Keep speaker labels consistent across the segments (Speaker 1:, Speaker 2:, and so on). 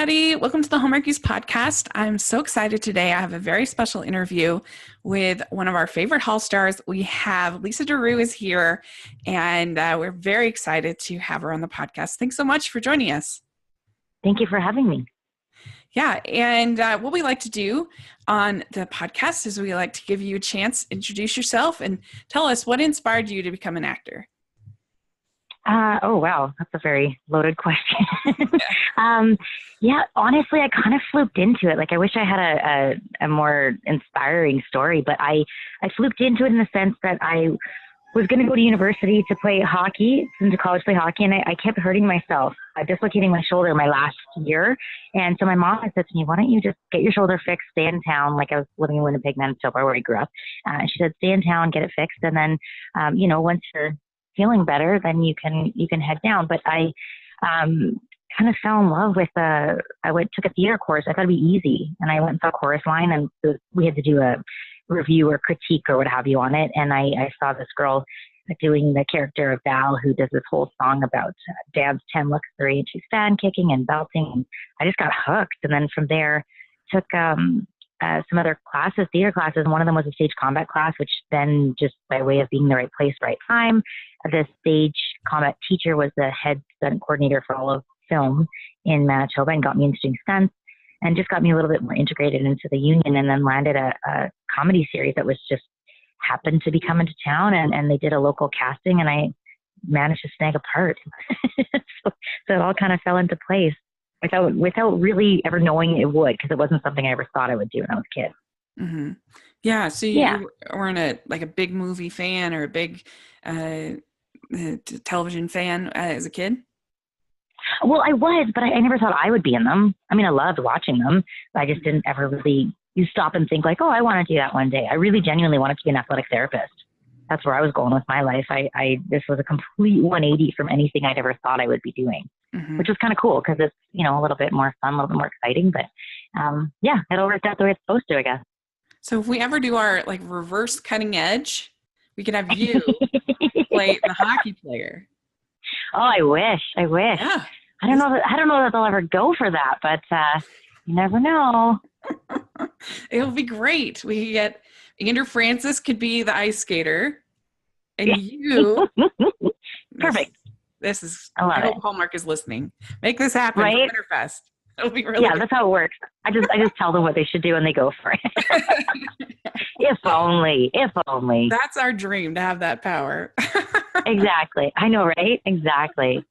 Speaker 1: everybody. Welcome to the Hallmarkies podcast. I'm so excited today. I have a very special interview with one of our favorite Hall stars. We have Lisa Durupt is here, and we're very excited to have her on the podcast. Thanks so much for joining us.
Speaker 2: Thank you for having me.
Speaker 1: Yeah, and what we like to do on the podcast is we like to give you a chance to introduce yourself and tell us what inspired you to become an actor.
Speaker 2: Oh, wow. That's a very loaded question. Yeah, honestly, I kind of fluked into it. Like, I wish I had a more inspiring story, but I fluked into it in the sense that I was going to go to university to play hockey, into college play hockey, and I kept hurting myself, dislocating my shoulder my last year. And so my mom had said to me, why don't you just get your shoulder fixed, stay in town? Like, I was living in Winnipeg, Manitoba, where I grew up. And she said, stay in town, get it fixed. And then, once you're feeling better, then you can head down. But I kind of fell in love with took a theater course. I thought it'd be easy, and I went and saw Chorus Line, and we had to do a review or critique or what have you on it. And I saw this girl doing the character of Val, who does this whole song about Dad's 10 looks 3, and she's fan kicking and belting. And I just got hooked. And then from there, took some other classes, theater classes. And one of them was a stage combat class, which then, just by way of being the right place, right time, the stage combat teacher was the head stunt coordinator for all of film in Manitoba and got me into doing stunts and just got me a little bit more integrated into the union, and then landed a comedy series that was just happened to be coming to town, and they did a local casting, and I managed to snag a part. so it all kind of fell into place without really ever knowing it would, because it wasn't something I ever thought I would do when I was a kid.
Speaker 1: Mm-hmm. Yeah. So you weren't a big movie fan or a big television fan as a kid?
Speaker 2: Well, I was, but I never thought I would be in them. I mean, I loved watching them, but I just didn't ever really stop and think like, oh, I want to do that one day. I really genuinely wanted to be an athletic therapist. That's where I was going with my life. This was a complete 180 from anything I'd ever thought I would be doing, which was kind of cool because it's, a little bit more fun, a little bit more exciting. But it all worked out the way it's supposed to, I guess.
Speaker 1: So if we ever do our reverse cutting edge, we could have you play the hockey player.
Speaker 2: Oh, I wish.
Speaker 1: Yeah.
Speaker 2: I don't know that they'll ever go for that, but you never know.
Speaker 1: It'll be great. We get Andrew Francis could be the ice skater, and you.
Speaker 2: Perfect.
Speaker 1: I hope Hallmark is listening. Make this happen,
Speaker 2: right?
Speaker 1: For Winterfest. It'll be really good.
Speaker 2: That's how it works. I just tell them what they should do, and they go for it. If only.
Speaker 1: That's our dream, to have that power.
Speaker 2: Exactly. I know, right? Exactly.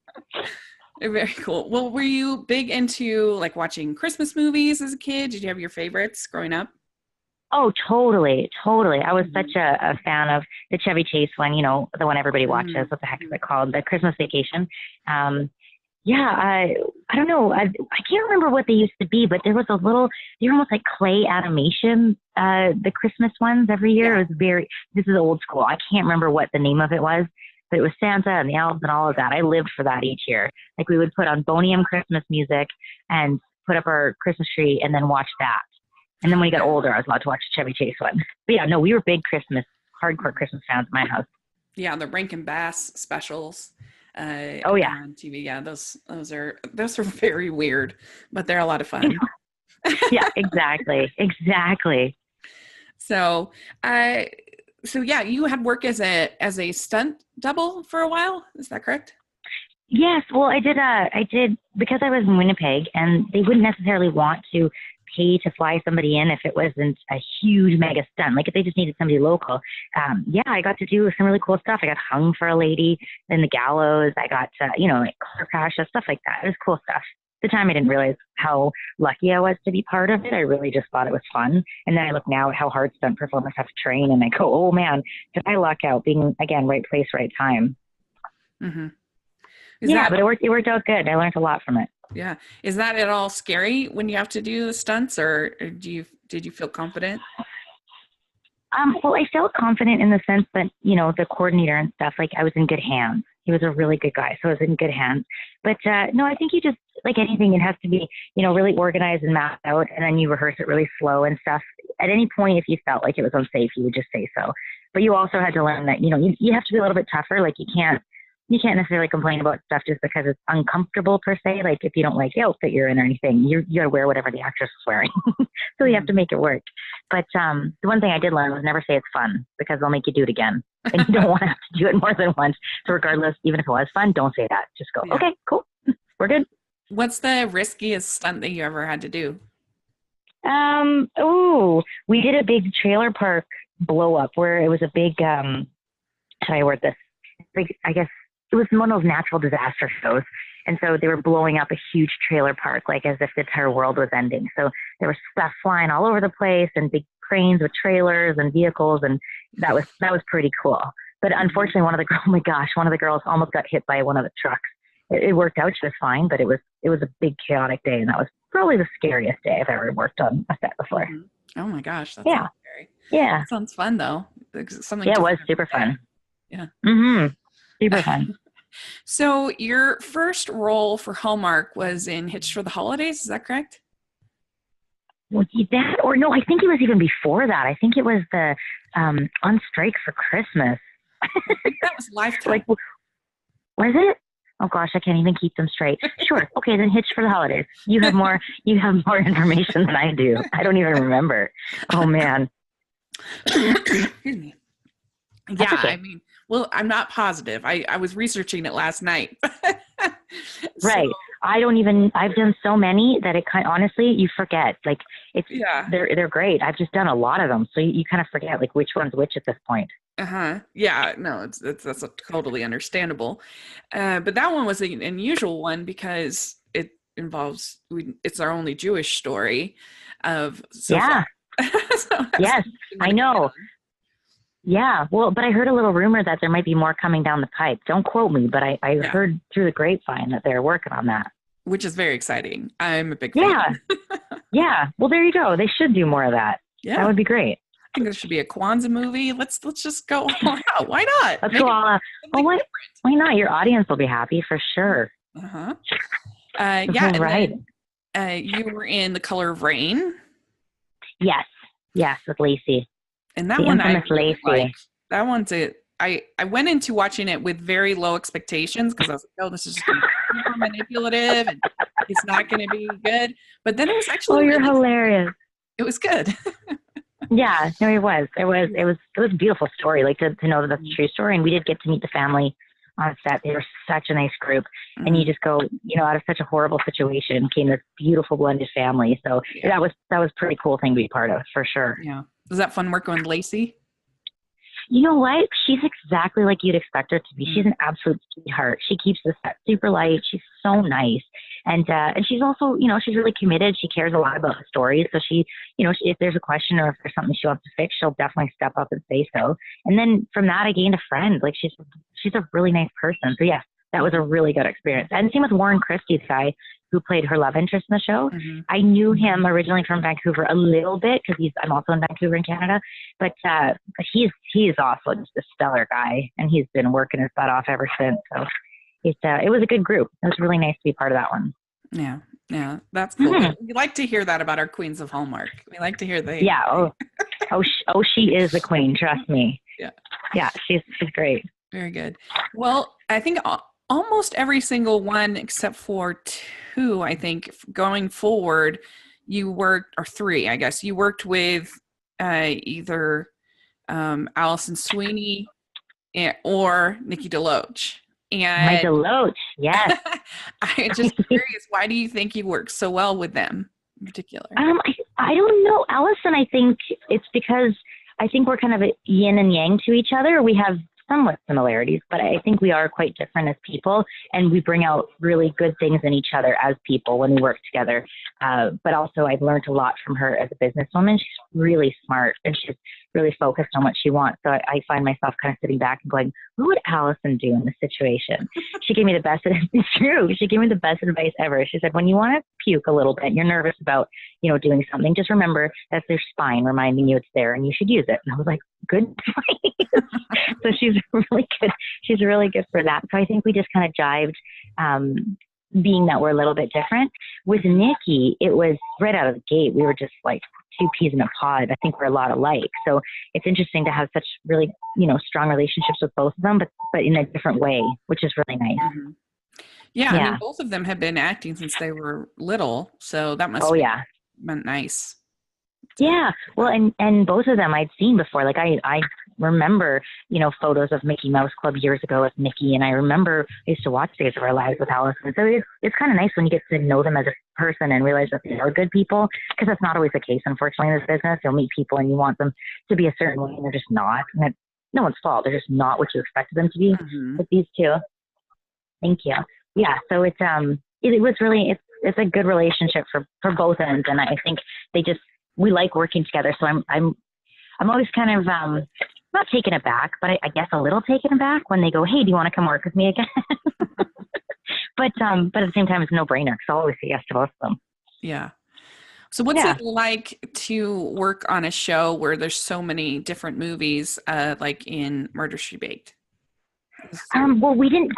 Speaker 1: Very cool. Well, were you big into watching Christmas movies as a kid? Did you have your favorites growing up?
Speaker 2: Oh, totally. I was such a fan of the Chevy Chase one, the one everybody watches. What the heck is it called? The Christmas Vacation. I don't know. I can't remember what they used to be, but there was they were almost like clay animation, the Christmas ones every year.
Speaker 1: Yeah.
Speaker 2: It was this is old school. I can't remember what the name of it was, but it was Santa and the elves and all of that. I lived for that each year. We would put on Boneyam Christmas music and put up our Christmas tree and then watch that. And then when we got older, I was allowed to watch the Chevy Chase one. But yeah, no, we were big hardcore Christmas fans at my house.
Speaker 1: Yeah, the Rankin Bass specials. On TV. Yeah, those are very weird, but they're a lot of fun.
Speaker 2: Yeah, exactly.
Speaker 1: So you had work as a stunt double for a while. Is that correct?
Speaker 2: Yes. Well, I did because I was in Winnipeg, and they wouldn't necessarily want to pay to fly somebody in if it wasn't a huge mega stunt. If they just needed somebody local. I got to do some really cool stuff. I got hung for a lady in the gallows. I got car crashes, stuff like that. It was cool stuff. At the time, I didn't realize how lucky I was to be part of it. I really just thought it was fun. And then I look now at how hard stunt performers have to train, and I go, oh man, did I luck out being, again, right place, right time.
Speaker 1: Mm-hmm.
Speaker 2: But it worked out good. I learned a lot from it.
Speaker 1: Yeah. Is that at all scary when you have to do the stunts, or did you feel confident?
Speaker 2: Well, I felt confident in the sense that, the coordinator and stuff, I was in good hands. He was a really good guy, so I was in good hands. But no, I think you just, like anything, it has to be, really organized and mapped out, and then you rehearse it really slow and stuff. At any point, if you felt like it was unsafe, you would just say so. But you also had to learn that, you have to be a little bit tougher. You can't you can't necessarily complain about stuff just because it's uncomfortable per se. Like if you don't like the outfit you're in or anything, you got to wear whatever the actress is wearing. So you have to make it work. But the one thing I did learn was never say it's fun because they'll make you do it again. And you don't want to have to do it more than once. So regardless, even if it was fun, don't say that. Just go, okay, cool. We're good.
Speaker 1: What's the riskiest stunt that you ever had to do?
Speaker 2: We did a big trailer park blow up where it was a big, how do I word this? Big, I guess it was one of those natural disaster shows. And so they were blowing up a huge trailer park, like as if the entire world was ending. So there was stuff flying all over the place and big cranes with trailers and vehicles. And that was pretty cool. But unfortunately, one of the girls almost got hit by one of the trucks. It worked out just fine, but it was a big chaotic day. And that was probably the scariest day I've ever worked on a set before.
Speaker 1: Mm-hmm. Oh my gosh. That's scary.
Speaker 2: Yeah.
Speaker 1: That sounds fun though. Something
Speaker 2: it was super fun.
Speaker 1: Yeah.
Speaker 2: Mm-hmm. Super fun.
Speaker 1: So your first role for Hallmark was in Hitched for the Holidays. Is that correct?
Speaker 2: Was he that? Or no, I think it was even before that. I think it was the On Strike for Christmas.
Speaker 1: That was Lifetime.
Speaker 2: Was it? Oh gosh, I can't even keep them straight. Sure. Okay, then Hitched for the Holidays. You have more information than I do. I don't even remember. Oh man.
Speaker 1: Excuse me. Yeah,
Speaker 2: okay.
Speaker 1: I mean, well, I'm not positive. I was researching it last night.
Speaker 2: Right. I've done so many that honestly, you forget. Like they're great. I've just done a lot of them. So you kind of forget like which one's which at this point.
Speaker 1: Yeah, no, that's totally understandable. But that one was an unusual one because it involves, it's our only Jewish story of so far. So
Speaker 2: yes, I know. Yeah, well, but I heard a little rumor that there might be more coming down the pipe. Don't quote me, but I heard through the grapevine that they're working on that.
Speaker 1: Which is very exciting. I'm a big fan.
Speaker 2: Yeah. Yeah. Well, there you go. They should do more of that. Yeah. That would be great.
Speaker 1: I think there should be a Kwanzaa movie. Let's just go all out. Why not?
Speaker 2: Let's go all out. Why not? Your audience will be happy for sure.
Speaker 1: Yeah.
Speaker 2: Right.
Speaker 1: Then, you were in The Color of Rain.
Speaker 2: Yes, with Lacey.
Speaker 1: And that one I really liked. That one's it. I went into watching it with very low expectations because I was like, oh, this is just super manipulative and it's not going to be good. But then it was actually
Speaker 2: you're hilarious.
Speaker 1: It was good.
Speaker 2: Yeah, no, it was. It was a beautiful story. Like to know that that's a true story. And we did get to meet the family on set. They were such a nice group. Mm-hmm. And you just go, out of such a horrible situation came this beautiful blended family. So that was a pretty cool thing to be part of for sure.
Speaker 1: Yeah. Was that fun working with Lacey?
Speaker 2: You know what? She's exactly like you'd expect her to be. She's an absolute sweetheart. She keeps the set super light. She's so nice. And she's also, she's really committed. She cares a lot about the stories. So she, if there's a question or if there's something she wants to fix, she'll definitely step up and say so. And then from that, I gained a friend. Like she's a really nice person. So yes, that was a really good experience. And same with Warren Christie, the guy who played her love interest in the show. Mm-hmm. I knew him originally from Vancouver a little bit because I'm also in Vancouver in Canada, but he's also just a stellar guy, and he's been working his butt off ever since. So it was a good group. It was really nice to be part of that one.
Speaker 1: Yeah, that's cool. Mm-hmm. We like to hear that about our queens of Hallmark. We like to hear
Speaker 2: she is the queen. Trust me. Yeah, she's great.
Speaker 1: Very good. Well, I think almost every single one except for two, I think, going forward, you worked, or three, I guess, you worked with either Allison Sweeney or Nikki DeLoach. And
Speaker 2: my DeLoach, yes.
Speaker 1: I'm just curious, why do you think you work so well with them in particular?
Speaker 2: I don't know. Allison, I think it's because I think we're kind of a yin and yang to each other. We have somewhat similarities, but I think we are quite different as people, and we bring out really good things in each other as people when we work together. But also I've learned a lot from her as a businesswoman. She's really smart and she's really focused on what she wants. So I find myself kind of sitting back and going, what would Allison do in this situation? She gave me the best, it's true. She gave me the best advice ever. She said, when you want to puke a little bit, you're nervous about, doing something, just remember that's their spine reminding you it's there and you should use it. And I was like, good advice. So she's really good. She's really good for that. So I think we just kind of jived being that we're a little bit different. With Nikki, it was right out of the gate. We were just like two peas in a pod. I think we're a lot alike. So it's interesting to have such really, strong relationships with both of them, but in a different way, which is really nice.
Speaker 1: Mm-hmm. Yeah, I mean, both of them have been acting since they were little, so that must meant nice.
Speaker 2: Yeah, well, and both of them I'd seen before. Like I remember, photos of Mickey Mouse Club years ago with Mickey, and I remember I used to watch Days of Our Lives with Allison. So it's kind of nice when you get to know them as a person and realize that they are good people, because that's not always the case, unfortunately, in this business. You'll meet people and you want them to be a certain way, and they're just not. And it's no one's fault. They're just not what you expected them to be.
Speaker 1: Mm-hmm.
Speaker 2: With these two. Thank you. Yeah, so it's it was really it's a good relationship for both ends, and I think we like working together. So I'm always kind of not taken aback, but I guess a little taken aback when they go, "Hey, do you want to come work with me again?" but at the same time, it's a no-brainer because I'll always say yes to both of them.
Speaker 1: Yeah. So what's it like to work on a show where there's so many different movies, like in Murder, She Baked?
Speaker 2: Well, we didn't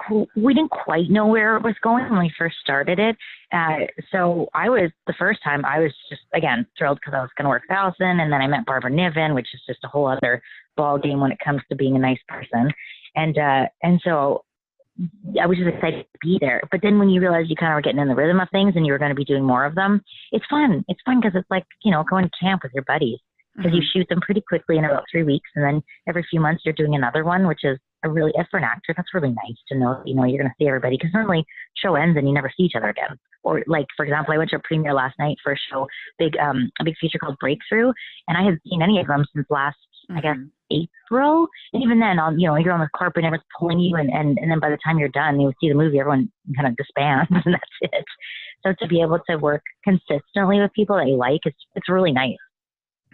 Speaker 2: quite know where it was going when we first started it. So the first time I was just, again, thrilled because I was going to work with Allison, and then I met Barbara Niven, which is just a whole other ball game when it comes to being a nice person. And so I was just excited to be there. But then when you realize you kind of are getting in the rhythm of things and you're going to be doing more of them, it's fun. It's fun because it's like, going to camp with your buddies, because you shoot them pretty quickly in about 3 weeks. And then every few months you're doing another one, which is for an actor, that's really nice to know, you're going to see everybody, because normally show ends and you never see each other again. Or like, for example, I went to a premiere last night for a show, a big feature called Breakthrough. And I hadn't seen any of them since last, I guess, April. And even then, you're on the carpet and everyone's pulling you. And then by the time you're done, you see the movie, everyone kind of disbands and that's it. So to be able to work consistently with people that you like, it's really nice.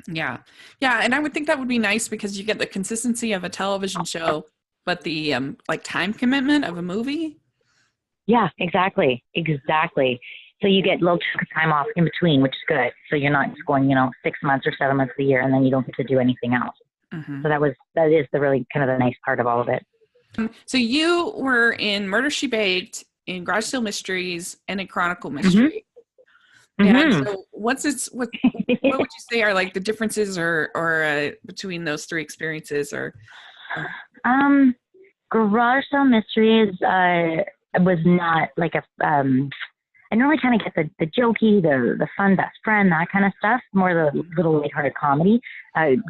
Speaker 1: Yeah. Yeah. And I would think that would be nice because you get the consistency of a television show, but the like time commitment of a movie.
Speaker 2: Yeah, exactly. So you get a little chunk of time off in between, which is good. So you're not just going, 6 months or 7 months of the year and then you don't get to do anything else.
Speaker 1: Mm-hmm.
Speaker 2: So that is the really kind of the nice part of all of it.
Speaker 1: So you were in Murder, She Baked, in Garage Sale Mysteries, and in Chronicle Mystery. Mm-hmm. And so what would you say are like the differences or between those three experiences or?
Speaker 2: Garage Sale Mysteries was not like I normally kind of get the jokey, the fun best friend, that kind of stuff, more the little lighthearted comedy.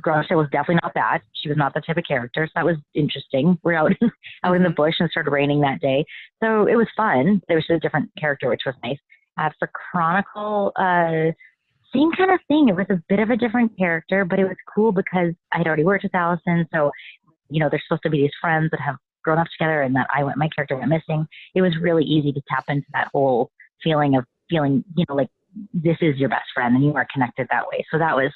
Speaker 2: Garage Sale was definitely not that. She was not the type of character, so that was interesting. We're out in the bush and it started raining that day, so it was fun. There was a different character, which was nice. For Chronicle, same kind of thing. It was a bit of a different character, but it was cool because I had already worked with Allison, so they're supposed to be these friends that have grown up together, and that my character went missing. It was really easy to tap into that whole feeling like this is your best friend and you are connected that way. So that was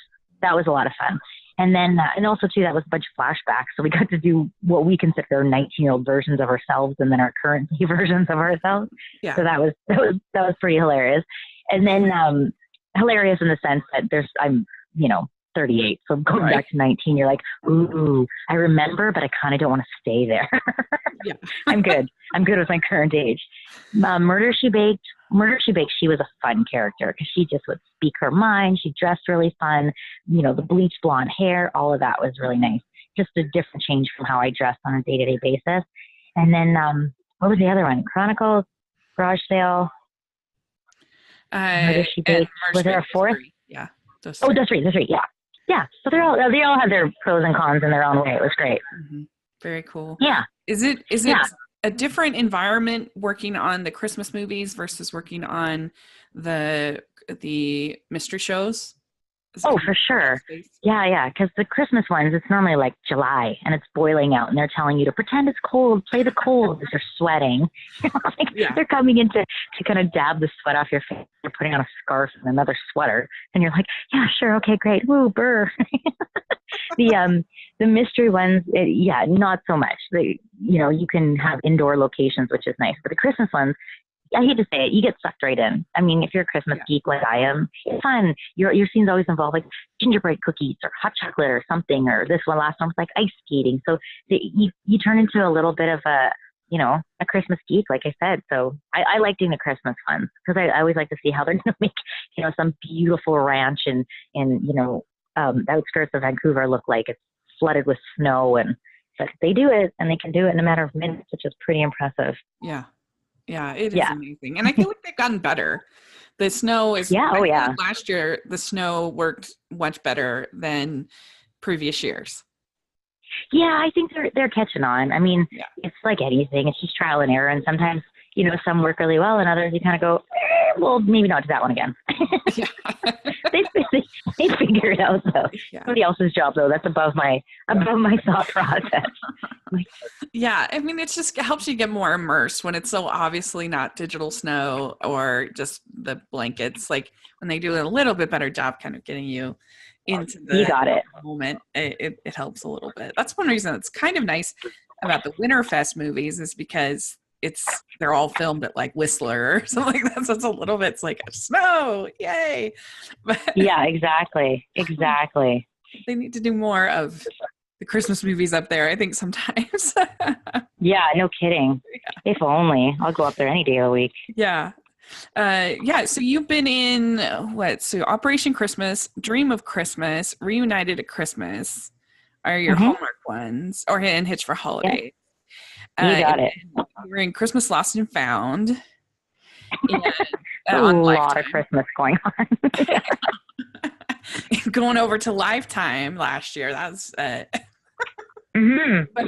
Speaker 2: a lot of fun. And then and also too, that was a bunch of flashbacks, so we got to do what we consider 19-year-old versions of ourselves and then our current versions of ourselves. So that was pretty hilarious. And then hilarious in the sense that I'm 38, so going back to 19, you're like, ooh, I remember, but I kind of don't want to stay there.
Speaker 1: Yeah.
Speaker 2: I'm good with my current age. Murder, She Baked, she was a fun character because she just would speak her mind. She dressed really fun. The bleached blonde hair, all of that was really nice. Just a different change from how I dressed on a day-to-day basis. And then what was the other one? Chronicles, Garage Sale, Murder, She Baked. Was there a fourth?
Speaker 1: Yeah.
Speaker 2: That's three. Yeah. Yeah. So they all had their pros and cons in their own way. It was great.
Speaker 1: Mm-hmm. Very cool.
Speaker 2: Yeah.
Speaker 1: Is it a different environment working on the Christmas movies versus working on the mystery shows?
Speaker 2: Oh, for sure. Yeah. Because the Christmas ones, it's normally like July and it's boiling out and they're telling you to pretend it's cold, play the cold because you're sweating. They're coming in to kind of dab the sweat off your face. You're putting on a scarf and another sweater and you're like, yeah, sure. Okay, great. Woo, burr. The mystery ones, not so much. You can have indoor locations, which is nice. But the Christmas ones, I hate to say it, you get sucked right in. I mean, if you're a Christmas geek like I am, it's fun. Your scenes always involve like gingerbread cookies or hot chocolate or something, or this one last one was like ice skating. So you turn into a little bit of a Christmas geek, like I said. So I like doing the Christmas ones because I always like to see how they're going to make, some beautiful ranch the outskirts of Vancouver look like it's flooded with snow. But they do it, and they can do it in a matter of minutes, which is pretty impressive.
Speaker 1: Yeah. Yeah, it is
Speaker 2: Yeah.
Speaker 1: amazing. And I feel like they've gotten better. The snow is,
Speaker 2: Yeah.
Speaker 1: I
Speaker 2: Oh,
Speaker 1: feel
Speaker 2: yeah.
Speaker 1: like last year, the snow worked much better than previous years.
Speaker 2: Yeah, I think they're catching on. I mean,
Speaker 1: Yeah.
Speaker 2: it's like anything; it's just trial and error. And sometimes, some work really well, and others you kind of go, well, maybe not do that one again.
Speaker 1: Yeah.
Speaker 2: they, they they figure it out though.
Speaker 1: Yeah.
Speaker 2: Somebody else's job though. That's above my thought process.
Speaker 1: Yeah. I mean, it helps you get more immersed when it's so obviously not digital snow or just the blankets. Like when they do a little bit better job kind of getting you into the
Speaker 2: You got it.
Speaker 1: moment, it helps a little bit. That's one reason it's kind of nice about the Winterfest movies is because they're all filmed at like Whistler or something like that. So it's a little bit, it's like snow, yay. But
Speaker 2: Yeah, exactly. Exactly.
Speaker 1: they need to do more of the Christmas movies up there, I think sometimes.
Speaker 2: Yeah, no kidding.
Speaker 1: Yeah.
Speaker 2: If only. I'll go up there any day of the week.
Speaker 1: Yeah. So you've been in So Operation Christmas, Dream of Christmas, Reunited at Christmas are your Hallmark ones, and Hitch for Holidays.
Speaker 2: You got it.
Speaker 1: You're in Christmas Lost and Found. And,
Speaker 2: a
Speaker 1: on
Speaker 2: lot
Speaker 1: Lifetime.
Speaker 2: of Christmas going on.
Speaker 1: Going over to Lifetime last year. That's
Speaker 2: Mm-hmm.
Speaker 1: but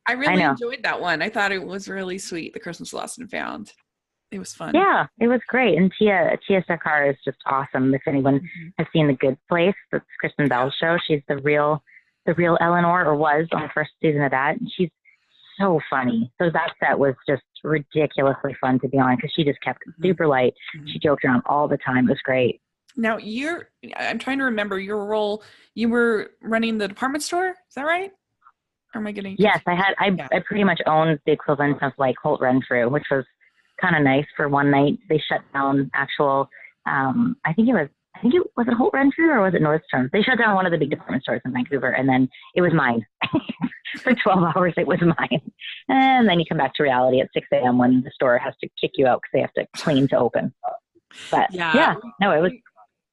Speaker 1: I really enjoyed that one. I thought it was really sweet, the Christmas Lost and Found. It was fun.
Speaker 2: Yeah, it was great. And Tia Sakar is just awesome. If anyone has seen The Good Place, that's Kristen Bell's show, she's the real Eleanor, or was on the first season of that. And she's so funny. So that set was just ridiculously fun to be on because she just kept it super light. She joked around all the time. It was great.
Speaker 1: Now I'm trying to remember your role. You were running the department store. Is that right? Or am I getting?
Speaker 2: Yes, I pretty much owned the equivalent of like Holt Renfrew, which was kind of nice for one night. They shut down actual, I think it was it Holt Renfrew or was it Nordstrom? They shut down one of the big department stores in Vancouver, and then it was mine. For 12 hours, it was mine. And then you come back to reality at 6 a.m. when the store has to kick you out because they have to clean to open. But it was.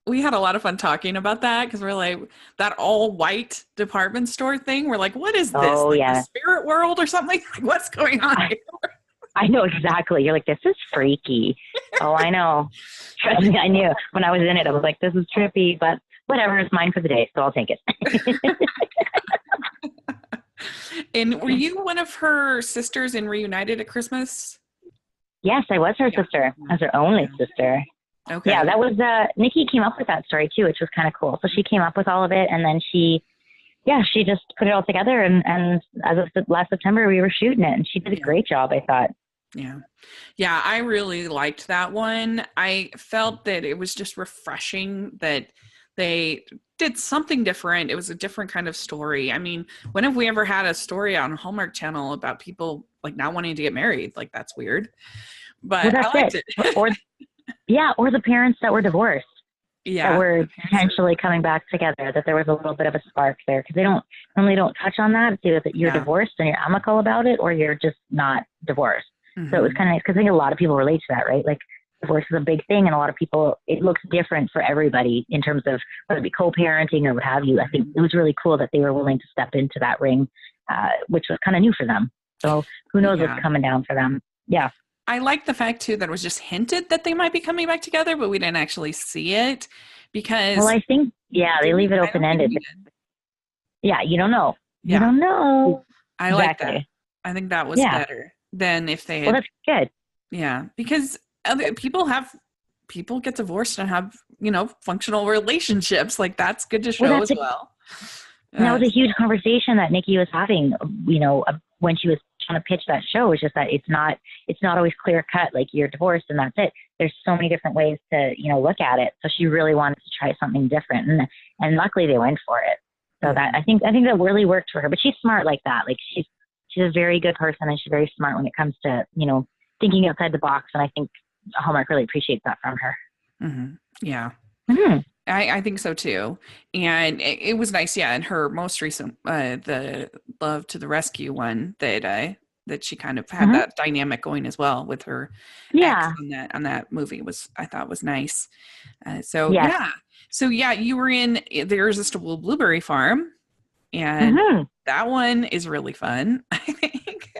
Speaker 1: We had a lot of fun talking about that because we're like, that all white department store thing. We're like, what is this?
Speaker 2: Oh,
Speaker 1: like
Speaker 2: yeah.
Speaker 1: The spirit world or something? Like, what's going on here?
Speaker 2: I know exactly. You're like, this is freaky. Oh, I know. Trust me, I knew. When I was in it, I was like, this is trippy, but whatever, it's mine for the day, so I'll take it.
Speaker 1: And were you one of her sisters in Reunited at Christmas?
Speaker 2: Yes, I was her sister. I was her only sister.
Speaker 1: Okay.
Speaker 2: Yeah, that was, Nikki came up with that story too, which was kind of cool. So she came up with all of it, and then she just put it all together, and as of last September, we were shooting it, and she did a great job, I thought.
Speaker 1: Yeah, I really liked that one. I felt that it was just refreshing that they did something different. It was a different kind of story. I mean, when have we ever had a story on Hallmark Channel about people like not wanting to get married? Like, that's weird. But I liked it.
Speaker 2: or the parents that were divorced.
Speaker 1: Yeah,
Speaker 2: that were potentially coming back together, that there was a little bit of a spark there, because they normally don't touch on that. It's either that you're divorced and you're amicable about it, or you're just not divorced. So it was kind of nice, because I think a lot of people relate to that, right? Like, divorce is a big thing, and a lot of people, it looks different for everybody in terms of whether it be co-parenting or what have you. I think it was really cool that they were willing to step into that ring, which was kind of new for them. So who knows what's coming down for them. Yeah.
Speaker 1: I like the fact, too, that it was just hinted that they might be coming back together, but we didn't actually see it because...
Speaker 2: Well, I think, they leave it open-ended. Yeah, you don't know. You don't know.
Speaker 1: I like that. I think that was better than if they had...
Speaker 2: Well, that's good.
Speaker 1: Yeah, because other people get divorced and have, functional relationships. Like, that's good to show as well.
Speaker 2: That was a huge conversation that Nikki was having, when she was trying to pitch that show. It's just that it's not always clear cut, like you're divorced and that's it. There's so many different ways to, look at it. So she really wanted to try something different, and luckily they went for it. So that I think that really worked for her. But she's smart like that. Like, she's a very good person, and she's very smart when it comes to, thinking outside the box. And I think Hallmark really appreciates that from her.
Speaker 1: Mm-hmm. Yeah.
Speaker 2: Mm-hmm.
Speaker 1: I think so too. And it was nice. Yeah. And her most recent, the Love to the Rescue one that that she kind of had that dynamic going as well with her ex
Speaker 2: Yeah.
Speaker 1: on that movie I thought was nice. So
Speaker 2: Yes.
Speaker 1: yeah. So yeah, you were in The Irresistible Blueberry Farm, and
Speaker 2: Mm-hmm.
Speaker 1: that one is really fun, I think.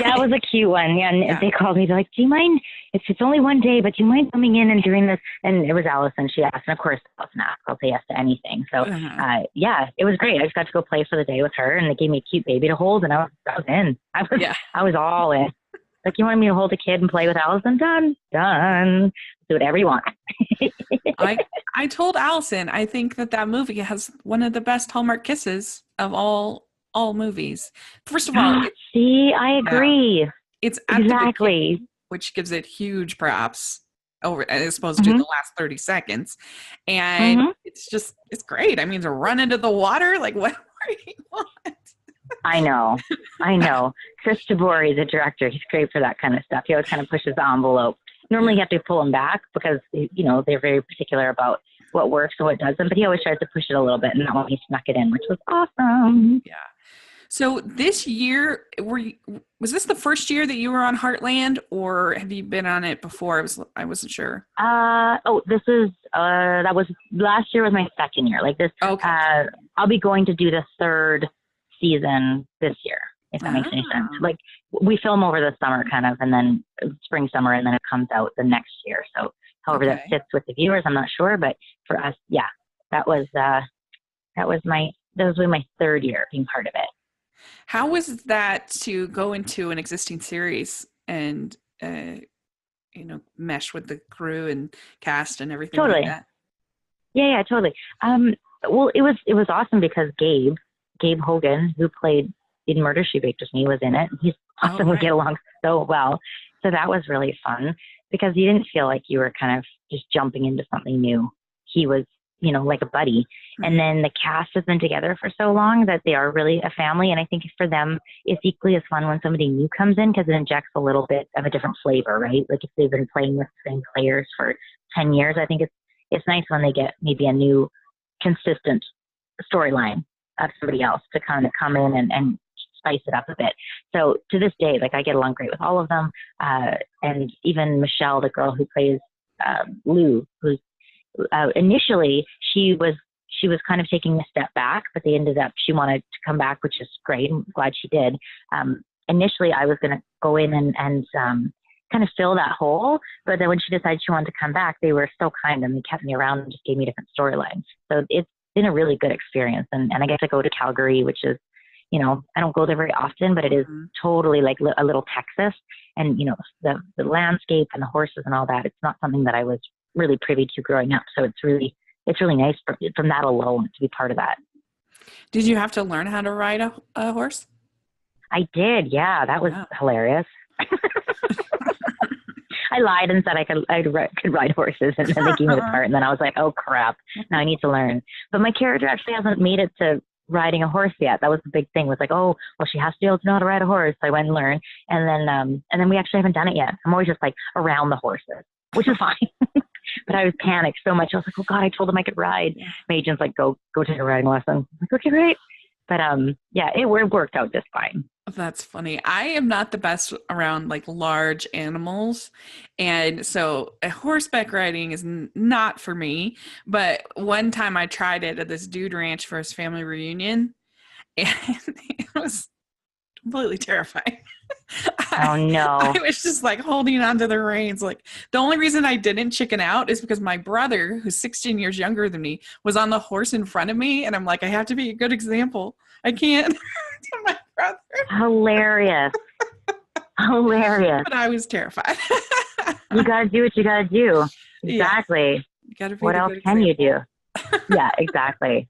Speaker 2: Yeah, it was a cute one. Yeah, and
Speaker 1: Yeah.
Speaker 2: they called me. They're like, "Do you mind? It's only one day, but do you mind coming in and doing this?" And it was Allison. She asked, and of course, Allison asked. I'll say yes to anything. So,
Speaker 1: Uh-huh.
Speaker 2: yeah, it was great. I just got to go play for the day with her, and they gave me a cute baby to hold, and I was in.
Speaker 1: Yeah.
Speaker 2: I was all in. Like, you wanted me to hold a kid and play with Allison? Done. Do whatever you want.
Speaker 1: I told Allison I think that movie has one of the best Hallmark kisses of all movies. First of all,
Speaker 2: See, I agree.
Speaker 1: it's at the
Speaker 2: Exactly.
Speaker 1: beginning, which gives it huge props over as opposed to
Speaker 2: Mm-hmm.
Speaker 1: the last 30 seconds. And
Speaker 2: Mm-hmm.
Speaker 1: it's great. I mean, to run into the water, like what more do you want?
Speaker 2: I know. Chris Tabori, the director, he's great for that kind of stuff. He always kind of pushes the envelope. Normally you have to pull him back because, they're very particular about what works and what doesn't, but he always tries to push it a little bit, and that one he snuck it in, which was awesome.
Speaker 1: Yeah. So this year, was this the first year that you were on Heartland, or have you been on it before? I wasn't sure.
Speaker 2: This is, that was, last year was my second year. Like this,
Speaker 1: Okay.
Speaker 2: I'll be going to do the third season this year, if that makes any sense. Like, we film over the summer kind of, and then spring, summer, and then it comes out the next year. So however that fits with the viewers, I'm not sure, but for us, yeah, that was my third year being part of it.
Speaker 1: How was that to go into an existing series and mesh with the crew and cast and everything
Speaker 2: Totally.
Speaker 1: like that?
Speaker 2: Yeah, totally. Well, it was awesome because Gabe Hogan, who played in Murder, She Baked with Me, was in it. He's awesome.
Speaker 1: Oh,
Speaker 2: We
Speaker 1: right.
Speaker 2: get along so well. So that was really fun because you didn't feel like you were kind of just jumping into something new. He was, like a buddy.
Speaker 1: Mm-hmm.
Speaker 2: And then the cast has been together for so long that they are really a family. And I think for them, it's equally as fun when somebody new comes in because it injects a little bit of a different flavor, right? Like if they've been playing with the same players for 10 years, I think it's nice when they get maybe a new consistent storyline of somebody else to kind of come in and spice it up a bit. So to this day, like I get along great with all of them. And even Michelle, the girl who plays Lou, who's initially she was kind of taking a step back, but they ended up, she wanted to come back, which is great. I'm glad she did. Initially I was going to go in and kind of fill that hole. But then when she decided she wanted to come back, they were so kind and they kept me around and just gave me different storylines. So it's been a really good experience. And I get to go to Calgary, which is, I don't go there very often, but it is totally like a little Texas. And, the landscape and the horses and all that, it's not something that I was really privy to growing up. So it's really nice from that alone to be part of that.
Speaker 1: Did you have to learn how to ride a horse?
Speaker 2: I did. Yeah. That was hilarious. I lied and said I could ride horses, and then they gave me the part, and then I was like, oh crap, now I need to learn. But my character actually hasn't made it to riding a horse yet. That was the big thing, was like, oh, well, she has to be able to know how to ride a horse. So I went and learned, and then we actually haven't done it yet. I'm always just like around the horses, which is fine. But I was panicked so much. I was like, oh God, I told them I could ride. My agent's like, go take a riding lesson. I'm like, okay, great. But yeah, it worked out just fine.
Speaker 1: That's funny. I am not the best around like large animals. And so horseback riding is not for me. But one time I tried it at this dude ranch for his family reunion, and it was completely terrifying.
Speaker 2: Oh no.
Speaker 1: I was just like holding onto the reins. Like the only reason I didn't chicken out is because my brother, who's 16 years younger than me, was on the horse in front of me. And I'm like, I have to be a good example. I can't. To my brother.
Speaker 2: Hilarious.
Speaker 1: But I was terrified.
Speaker 2: You got to do what you got to do. Exactly.
Speaker 1: Yeah. You gotta be
Speaker 2: what else can you do? Yeah, exactly.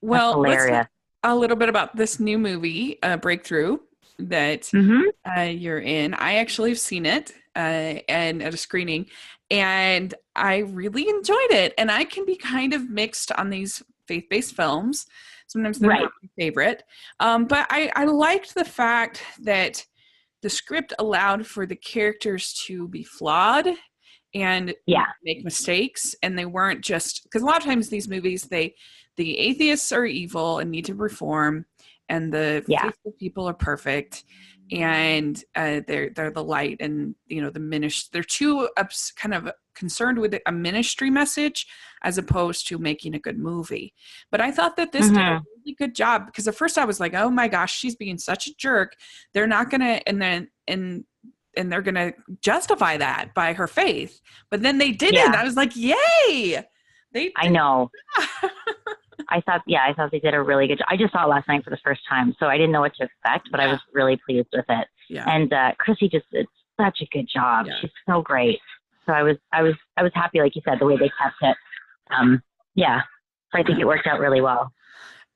Speaker 1: Well,
Speaker 2: hilarious.
Speaker 1: Let's talk a little bit about this new movie, Breakthrough, that you're in. I actually have seen it and at a screening, and I really enjoyed it. And I can be kind of mixed on these faith-based films. Sometimes they're not my favorite. But I liked the fact that the script allowed for the characters to be flawed and make mistakes. And they weren't just, because a lot of times these movies, the atheists are evil and need to reform. and the
Speaker 2: Yeah.
Speaker 1: faithful people are perfect, and they're the light, and the ministry. They're too kind of concerned with a ministry message as opposed to making a good movie. But I thought that this did a really good job, because at first I was like, oh my gosh, she's being such a jerk. They're not gonna, and they're gonna justify that by her faith. But then they didn't.
Speaker 2: Yeah.
Speaker 1: I was like, yay!
Speaker 2: I know. I thought they did a really good job. I just saw it last night for the first time, so I didn't know what to expect, but I was really pleased with it.
Speaker 1: Yeah.
Speaker 2: And Chrissy just did such a good job.
Speaker 1: Yeah.
Speaker 2: She's so great. So I was happy, like you said, the way they kept it. Yeah. So I think it worked out really well.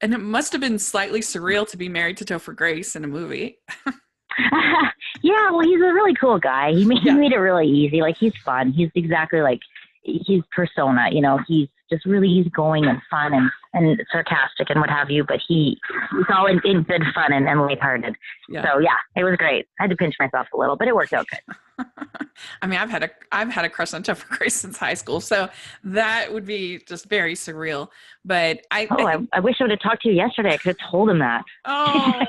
Speaker 1: And it must have been slightly surreal to be married to Topher Grace in a movie.
Speaker 2: Yeah, well, he's a really cool guy. He made it really easy. Like, he's fun. He's exactly like his persona. He's just really easygoing and fun and sarcastic and what have you. But he's all in good fun and lighthearted. Yeah. So yeah, it was great. I had to pinch myself a little, but it worked out good.
Speaker 1: I mean, I've had a crush on Topher Grace since high school, so that would be just very surreal. But I
Speaker 2: wish I would have talked to you yesterday. I could have told him that.
Speaker 1: Oh,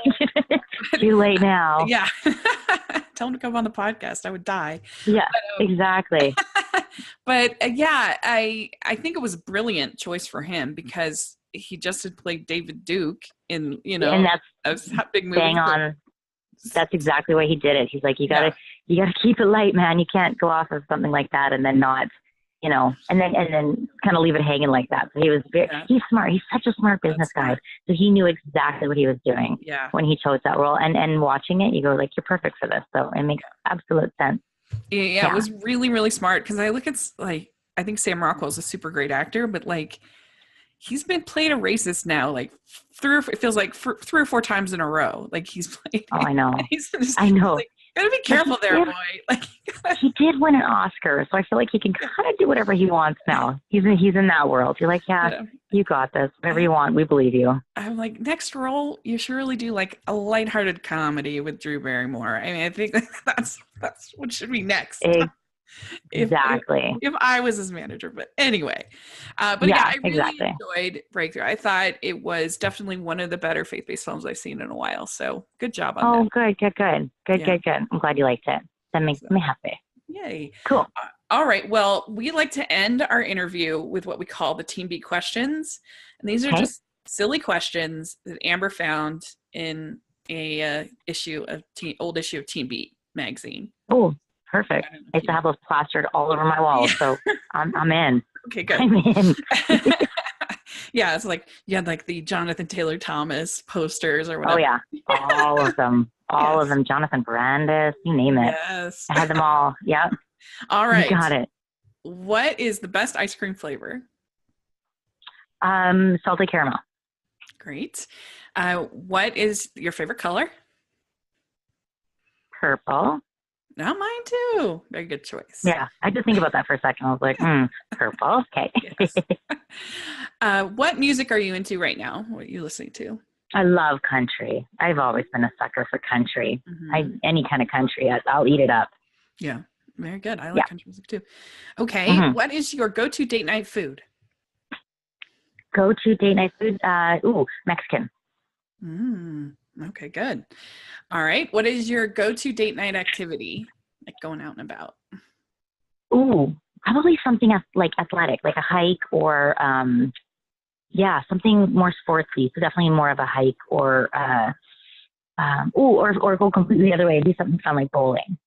Speaker 2: too late now.
Speaker 1: Yeah, tell him to come on the podcast. I would die.
Speaker 2: Yeah, but, exactly.
Speaker 1: But yeah, I think it was a brilliant choice for him, because he just had played David Duke in
Speaker 2: and that's
Speaker 1: a big movie.
Speaker 2: Bang on. That's exactly why he did it. He's like, you gotta keep it light, man. You can't go off of something like that and then not, and then kind of leave it hanging like that. So he's smart. He's such a smart business guy. So he knew exactly what he was doing when he chose that role. And watching it, you go like, you're perfect for this. So it makes absolute sense.
Speaker 1: Yeah, it was really, really smart, because I look at, like, I think Sam Rockwell's a super great actor, but like, he's been played a racist now, like it feels like 3 or 4 times in a row. Like, he's played.
Speaker 2: Oh, I know.
Speaker 1: I know. Like, gotta be careful there, boy. Like,
Speaker 2: he did win an Oscar, so I feel like he can kind of do whatever he wants now. He's in that world. You're like, you got this. Whatever you want, we believe you. I'm
Speaker 1: like, next role, you should really do like a lighthearted comedy with Drew Barrymore. I mean, I think that's what should be next.
Speaker 2: Exactly.
Speaker 1: If I was his manager, but anyway, I really enjoyed Breakthrough. I thought it was definitely one of the better faith-based films I've seen in a while. So good job on that. Good. I'm glad you liked it. That makes me happy. Yay.
Speaker 2: Cool.
Speaker 1: All right. Well, we like to end our interview with what we call the Teen Beat questions. And these are just silly questions that Amber found in a old issue of Teen Beat magazine.
Speaker 2: Oh, perfect. I used to have those plastered all over my walls, so I'm in.
Speaker 1: Okay, good.
Speaker 2: I'm in.
Speaker 1: Yeah, it's like you had like the Jonathan Taylor Thomas posters or whatever.
Speaker 2: Oh yeah, all of them. All of them. Jonathan Brandis, you name it.
Speaker 1: Yes.
Speaker 2: I had them all. Yep.
Speaker 1: All right.
Speaker 2: You got it.
Speaker 1: What is the best ice cream flavor?
Speaker 2: Salted caramel.
Speaker 1: Great. What is your favorite color?
Speaker 2: Purple.
Speaker 1: No, mine too. Very good choice.
Speaker 2: Yeah, I had to think about that for a second. I was like, purple. Okay.
Speaker 1: Yes. What music are you into right now? What are you listening to?
Speaker 2: I love country. I've always been a sucker for country.
Speaker 1: Mm-hmm.
Speaker 2: Any kind of country, I'll eat it up.
Speaker 1: Yeah, very good. I like country music too. Okay, What is your go-to date night food?
Speaker 2: Go-to date night food? Mexican.
Speaker 1: Okay, good. All right. What is your go-to date night activity, like going out and about?
Speaker 2: Probably something like athletic, like a hike or, something more sportsy. So definitely more of a hike or go completely the other way and do something fun like bowling.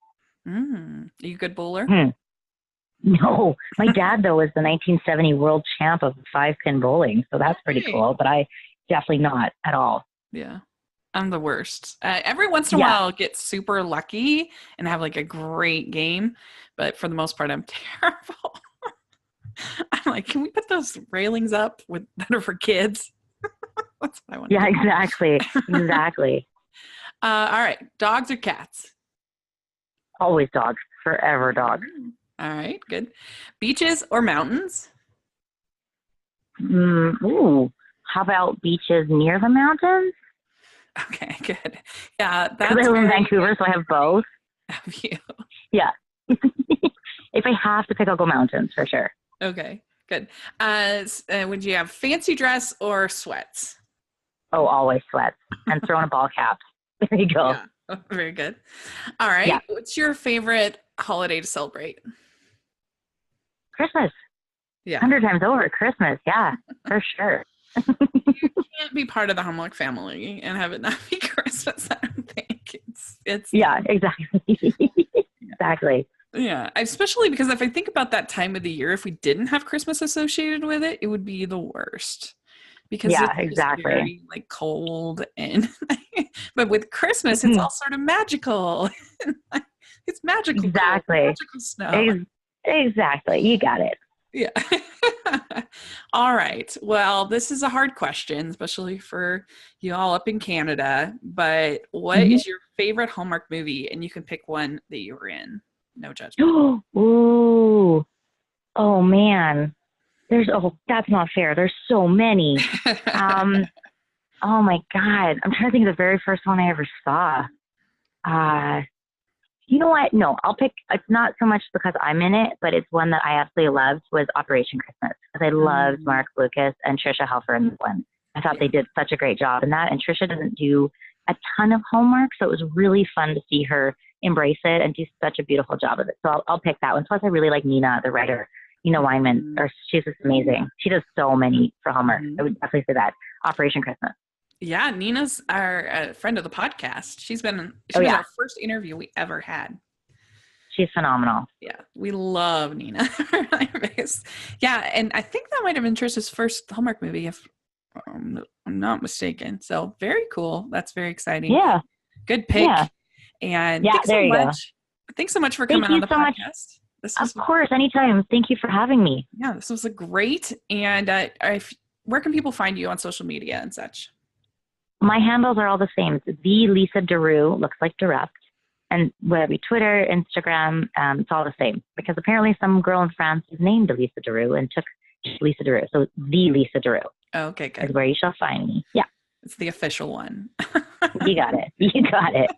Speaker 1: Are you a good bowler?
Speaker 2: No, my dad though was the 1970 world champ of 5-pin bowling, so that's pretty cool. But I definitely not at all.
Speaker 1: Yeah, I'm the worst. Every once in a while, I'll get super lucky and have like a great game, but for the most part, I'm terrible. I'm like, can we put those railings up that are for kids? That's what I want.
Speaker 2: Yeah, exactly.
Speaker 1: All right, dogs or cats?
Speaker 2: Always dogs. Forever dogs.
Speaker 1: All right, good. Beaches or mountains?
Speaker 2: How about beaches near the mountains?
Speaker 1: Okay, good. Yeah,
Speaker 2: that's. I live in Vancouver, so I have both.
Speaker 1: Have you?
Speaker 2: Yeah. If I have to pick, I'll go mountains for sure.
Speaker 1: Okay, good. Would you have fancy dress or sweats?
Speaker 2: Oh, always sweats and throwing a ball cap. There you go.
Speaker 1: Yeah. Very good. All right.
Speaker 2: Yeah.
Speaker 1: What's your favorite holiday to celebrate?
Speaker 2: Christmas.
Speaker 1: Yeah.
Speaker 2: 100 times over. Christmas. Yeah, for sure.
Speaker 1: Can't be part of the Hallmark family and have it not be Christmas. I don't think it's
Speaker 2: Yeah, exactly. Exactly.
Speaker 1: yeah, especially because if I think about that time of the year, if we didn't have Christmas associated with it, it would be the worst because
Speaker 2: Yeah,
Speaker 1: it's just
Speaker 2: exactly.
Speaker 1: very like cold and but with Christmas it's all sort of magical. It's magical cold,
Speaker 2: Exactly.
Speaker 1: magical snow.
Speaker 2: Exactly. You got it.
Speaker 1: Yeah. All right. Well, this is a hard question, especially for you all up in Canada. But what
Speaker 2: Mhm.
Speaker 1: is your favorite Hallmark movie? And you can pick one that you were in. No judgment.
Speaker 2: Ooh. Oh man. That's not fair. There's so many. Um, oh my God. I'm trying to think of the very first one I ever saw. Uh, you know what? No, I'll pick, it's not so much because I'm in it, but it's one that I absolutely loved was Operation Christmas because I loved Mark Lucas and Trisha Helfer in this one. I thought they did such a great job in that. And Trisha doesn't do a ton of homework, so it was really fun to see her embrace it and do such a beautiful job of it. So I'll pick that one. Plus, I really like Nina, the writer, Nina Weinman, or she's just amazing. She does so many for Hallmark. I would definitely say that. Operation Christmas.
Speaker 1: Yeah, Nina's our friend of the podcast. She was our first interview we ever had.
Speaker 2: She's phenomenal.
Speaker 1: Yeah, we love Nina. Yeah, and I think that might have been Trisha's first Hallmark movie, if I'm not mistaken. So very cool. That's very exciting.
Speaker 2: Yeah.
Speaker 1: Good pick. Yeah. And thanks so much. Thanks so much for coming on the podcast.
Speaker 2: Of course, anytime. Thank you for having me.
Speaker 1: Yeah, this was a great. And where can people find you on social media and such?
Speaker 2: My handles are all the same. It's the Lisa Durupt, looks like Durupt. And whether it be Twitter, Instagram, it's all the same. Because apparently some girl in France is named Lisa Durupt and took Lisa Durupt. So the Lisa Durupt.
Speaker 1: Okay, good.
Speaker 2: Is where you shall find me. Yeah.
Speaker 1: It's the official one.
Speaker 2: You got it. You got it.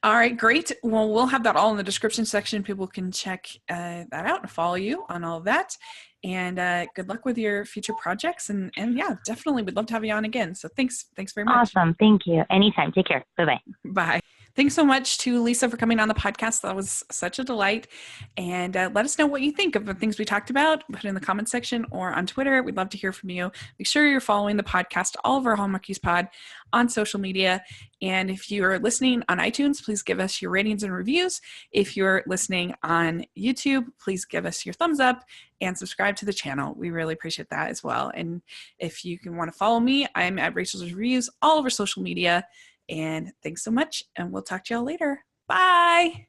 Speaker 1: All right, great. Well, we'll have that all in the description section. People can check that out and follow you on all of that. And good luck with your future projects. And yeah, definitely would love to have you on again. So thanks very much.
Speaker 2: Awesome. Thank you. Anytime. Take care. Bye-bye.
Speaker 1: Bye. Thanks so much to Lisa for coming on the podcast. That was such a delight. And let us know what you think of the things we talked about. Put it in the comment section or on Twitter. We'd love to hear from you. Make sure you're following the podcast, all of our Hallmarkies pod on social media. And if you're listening on iTunes, please give us your ratings and reviews. If you're listening on YouTube, please give us your thumbs up and subscribe to the channel. We really appreciate that as well. And if you want to follow me, I'm at Rachel's Reviews all over social media. And thanks so much. And we'll talk to y'all later. Bye.